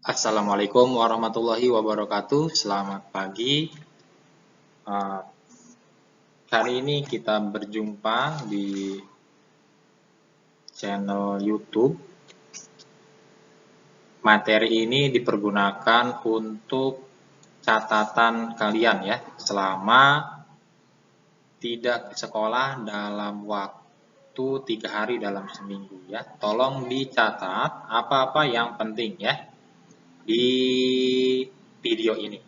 Assalamualaikum warahmatullahi wabarakatuh. Selamat pagi. Kali ini kita berjumpa di channel YouTube. Materi ini dipergunakan untuk catatan kalian ya, selama tidak ke sekolah dalam waktu 3 hari dalam seminggu ya. Tolong dicatat apa-apa yang penting ya di video ini,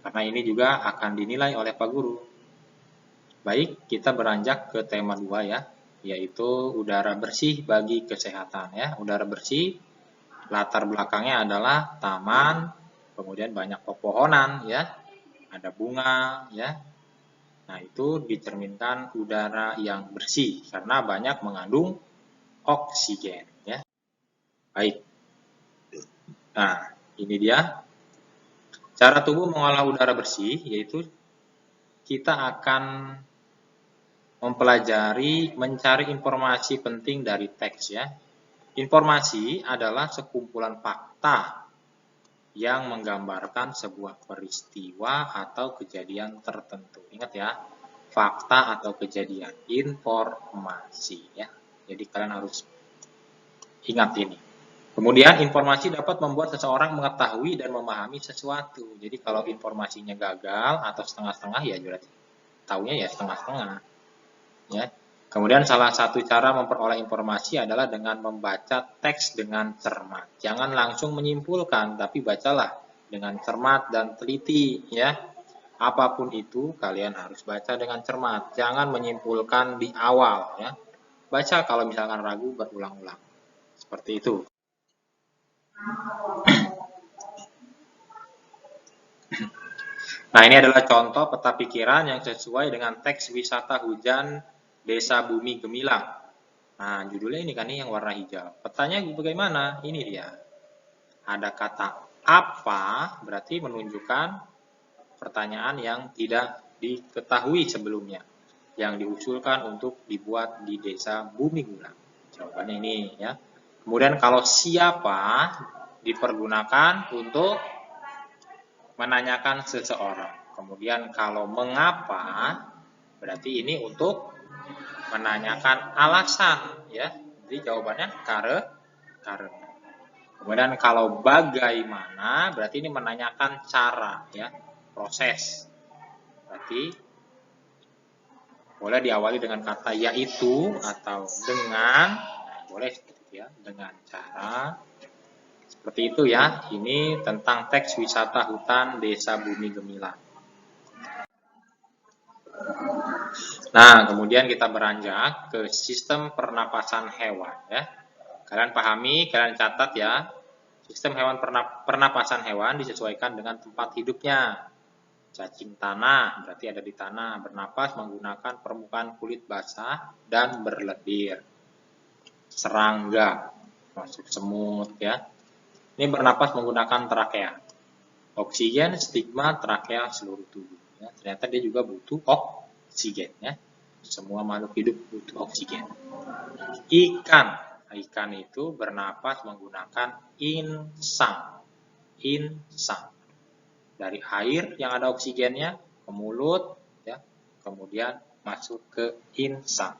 karena ini juga akan dinilai oleh Pak Guru. Baik, kita beranjak ke tema 2 ya, yaitu udara bersih bagi kesehatan ya. Udara bersih, latar belakangnya adalah taman, kemudian banyak pepohonan ya, ada bunga ya. Nah, itu dicerminkan udara yang bersih karena banyak mengandung oksigen ya. Baik. Nah, ini dia cara tubuh mengolah udara bersih, yaitu kita akan mencari informasi penting dari teks ya. Informasi adalah sekumpulan fakta yang menggambarkan sebuah peristiwa atau kejadian tertentu. Ingat ya, fakta atau kejadian, informasi ya. Jadi kalian harus ingat ini. Kemudian informasi dapat membuat seseorang mengetahui dan memahami sesuatu. Jadi kalau informasinya gagal atau setengah-setengah ya berarti taunya ya setengah-setengah. Ya. Kemudian salah satu cara memperoleh informasi adalah dengan membaca teks dengan cermat. Jangan langsung menyimpulkan, tapi bacalah dengan cermat dan teliti ya. Apapun itu kalian harus baca dengan cermat. Jangan menyimpulkan di awal ya. Baca kalau misalkan ragu berulang-ulang. Seperti itu. Nah, ini adalah contoh peta pikiran yang sesuai dengan teks wisata hujan Desa Bumi Gemilang. Nah, judulnya ini kan yang warna hijau. Petanya bagaimana? Ini dia. Ada kata apa, berarti menunjukkan pertanyaan yang tidak diketahui sebelumnya, yang diusulkan untuk dibuat di Desa Bumi Gemilang. Jawabannya ini ya. Kemudian kalau siapa dipergunakan untuk menanyakan seseorang. Kemudian kalau mengapa, berarti ini untuk menanyakan alasan ya. Jadi jawabannya karena. Kemudian kalau bagaimana, berarti ini menanyakan cara ya, proses. Berarti boleh diawali dengan kata yaitu atau dengan, nah, boleh seperti ya, dengan cara. Seperti itu ya, ini tentang teks wisata hutan Desa Bumi Gemilang. Nah, kemudian kita beranjak ke sistem pernapasan hewan ya. Kalian pahami, kalian catat ya. Sistem hewan pernapasan hewan disesuaikan dengan tempat hidupnya. Cacing tanah, berarti ada di tanah, bernapas menggunakan permukaan kulit basah dan berlendir. Serangga, masuk semut ya. Ini bernapas menggunakan trakea. Oksigen, stigma, trakea, seluruh tubuh. Ya. Ternyata dia juga butuh oksigen ya. Semua makhluk hidup butuh oksigen. Ikan itu bernapas menggunakan insang. Dari air yang ada oksigennya ke mulut ya, kemudian masuk ke insang.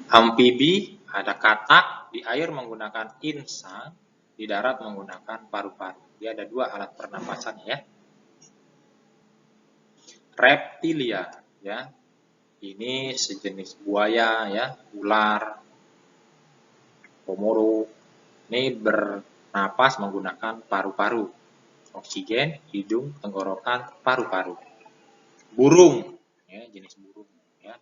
Amfibi ada katak, di air menggunakan insang, di darat menggunakan paru-paru. Dia ada 2 alat pernapasan ya. Reptilia ya. Ini sejenis buaya ya, ular, komodo. Ini bernapas menggunakan paru-paru. Oksigen, hidung, tenggorokan, paru-paru. Burung ya, jenis burung ya.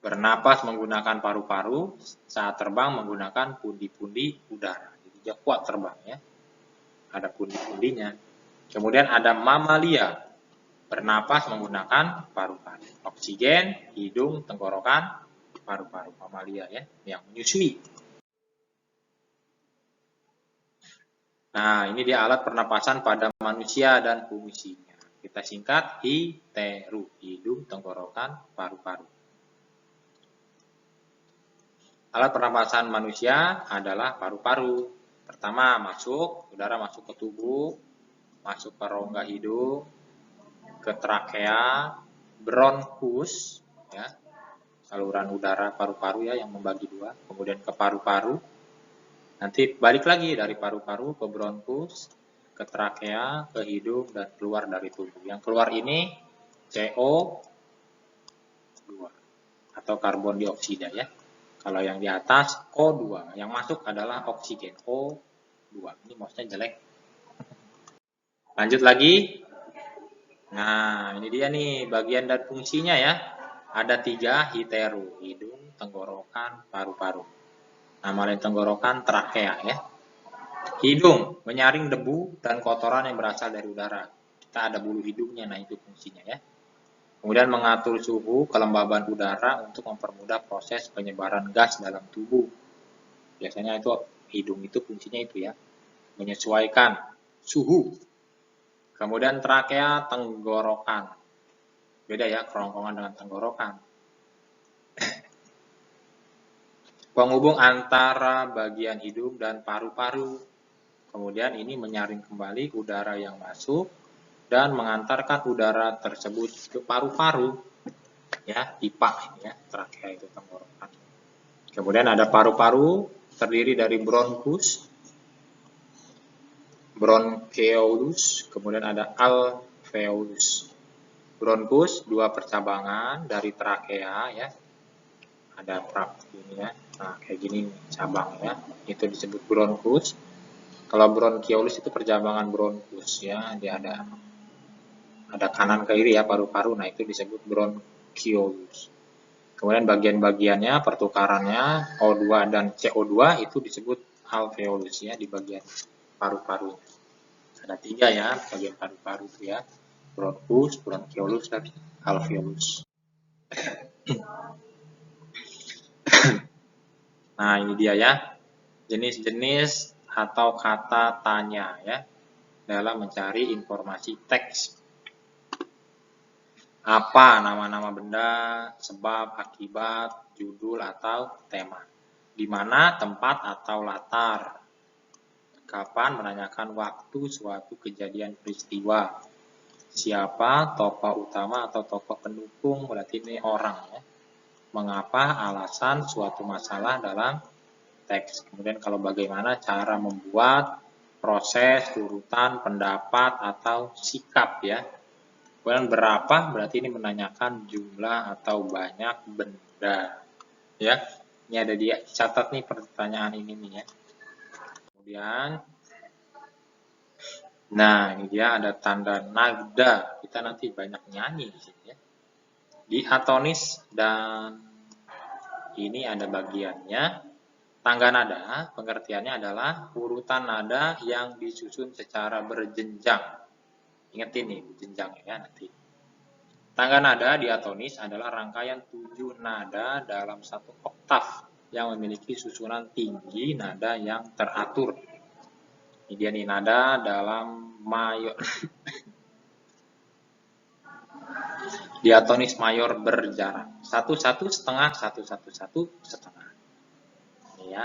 Bernapas menggunakan paru-paru, saat terbang menggunakan pundi-pundi udara. Jadi dia kuat terbang ya. Ada pundi-pundinya. Kemudian ada mamalia. Bernapas menggunakan paru-paru. Oksigen, hidung, tenggorokan, paru-paru. Mamalia ya, yang menyusui. Nah, ini dia alat pernapasan pada manusia dan fungsinya. Kita singkat HITERU, hidung, tenggorokan, paru-paru. Alat pernapasan manusia adalah paru-paru. Pertama, udara masuk ke tubuh, masuk ke rongga hidung, ke trakea, bronkus, ya, saluran udara paru-paru ya yang membagi dua, kemudian ke paru-paru, nanti balik lagi dari paru-paru ke bronkus, ke trakea, ke hidung, dan keluar dari tubuh. Yang keluar ini CO2 atau karbon dioksida ya. Kalau yang di atas O2, yang masuk adalah oksigen O2. Ini mouse-nya jelek. Lanjut lagi. Nah, ini dia nih bagian dan fungsinya ya. Ada 3 hiteru, hidung, tenggorokan, paru-paru. Nama lain tenggorokan trakea ya. Hidung menyaring debu dan kotoran yang berasal dari udara. Kita ada bulu hidungnya, nah itu fungsinya ya. Kemudian mengatur suhu kelembaban udara untuk mempermudah proses penyebaran gas dalam tubuh. Biasanya itu hidung itu fungsinya itu ya, menyesuaikan suhu. Kemudian trakea tenggorokan. Beda ya kerongkongan dengan tenggorokan. Penghubung antara bagian hidung dan paru-paru. Kemudian ini menyaring kembali udara yang masuk dan mengantarkan udara tersebut ke paru-paru. Ya, pipa ini ya, trakea itu tenggorokan. Kemudian ada paru-paru terdiri dari bronkus, broncheolus, kemudian ada alveolus. Bronkus 2 percabangan dari trakea ya. Ada ini ya. Nah, kayak gini cabang ya. Itu disebut bronkus. Kalau broncheolus itu percabangan bronkus ya. Dia ada kanan kiri ya paru-paru. Nah, itu disebut broncheolus. Kemudian bagian-bagiannya, pertukarannya O2 dan CO2 itu disebut alveolus ya di bagian paru-paru. Ada 3 ya bagian paru-paru itu ya. Bronkus, broncheolus, dan alveolus. Nah, ini dia ya. Jenis-jenis atau kata tanya ya dalam mencari informasi teks. Apa nama-nama benda, sebab, akibat, judul atau tema. Di mana, tempat atau latar. Kapan, menanyakan waktu suatu kejadian peristiwa. Siapa, tokoh utama atau tokoh pendukung, berarti ini orang ya. Mengapa, alasan suatu masalah dalam teks. Kemudian kalau bagaimana cara membuat, proses, urutan, pendapat, atau sikap ya. Kemudian berapa, berarti ini menanyakan jumlah atau banyak benda. Ya, ini ada dia, catat nih pertanyaan ini nih ya. Kemudian, nah ini dia ada tanda nada. Kita nanti banyak nyanyi di sini ya. Diatonis dan ini ada bagiannya. Tangga nada, pengertiannya adalah urutan nada yang disusun secara berjenjang. Ingat ini, berjenjang ya nanti. Tangga nada diatonis adalah rangkaian 7 nada dalam satu oktav yang memiliki susunan tinggi nada yang teratur. Ini dia nih nada dalam mayor. Diatonis mayor berjarak 1-1 setengah, 1-1-1 setengah. Ini ya.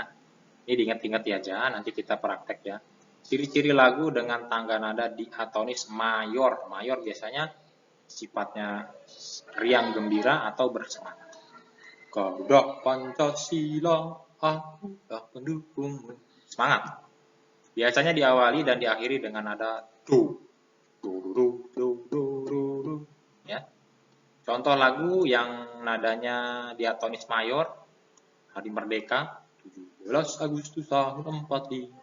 Ini diingat-ingat ya aja, nanti kita praktek ya. Ciri-ciri lagu dengan tangga nada diatonis mayor. Mayor biasanya sifatnya riang gembira atau bersemangat. Garuda Pancasila, akulah pendukungmu. Semangat. Biasanya diawali dan diakhiri dengan nada do. Do, do, do, do, do, do. Ya. Contoh lagu yang nadanya diatonis mayor, Hari Merdeka, 17 Agustus tahun 45.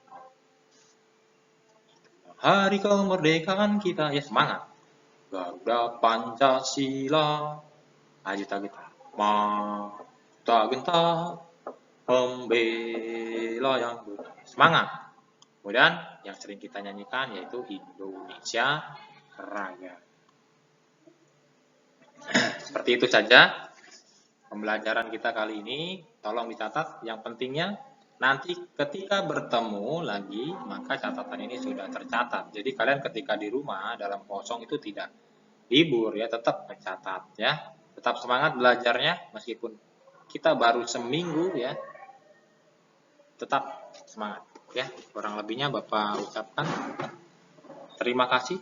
Hari kemerdekaan kita, ya semangat. Garuda Pancasila, agita-agita. Mata-genta, pembela yang benar. Semangat. Kemudian yang sering kita nyanyikan yaitu Indonesia Raya. Seperti itu saja pembelajaran kita kali ini. Tolong dicatat yang pentingnya. Nanti ketika bertemu lagi, maka catatan ini sudah tercatat. Jadi kalian ketika di rumah dalam kosong itu tidak libur ya, tetap mencatat ya. Tetap semangat belajarnya meskipun kita baru seminggu ya. tetap semangat ya. Kurang lebihnya Bapak ucapkan terima kasih.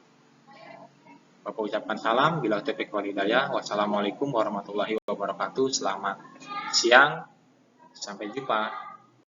Bapak ucapkan salam, bila taufiq wal hidayah. Wassalamualaikum warahmatullahi wabarakatuh. Selamat siang, sampai jumpa.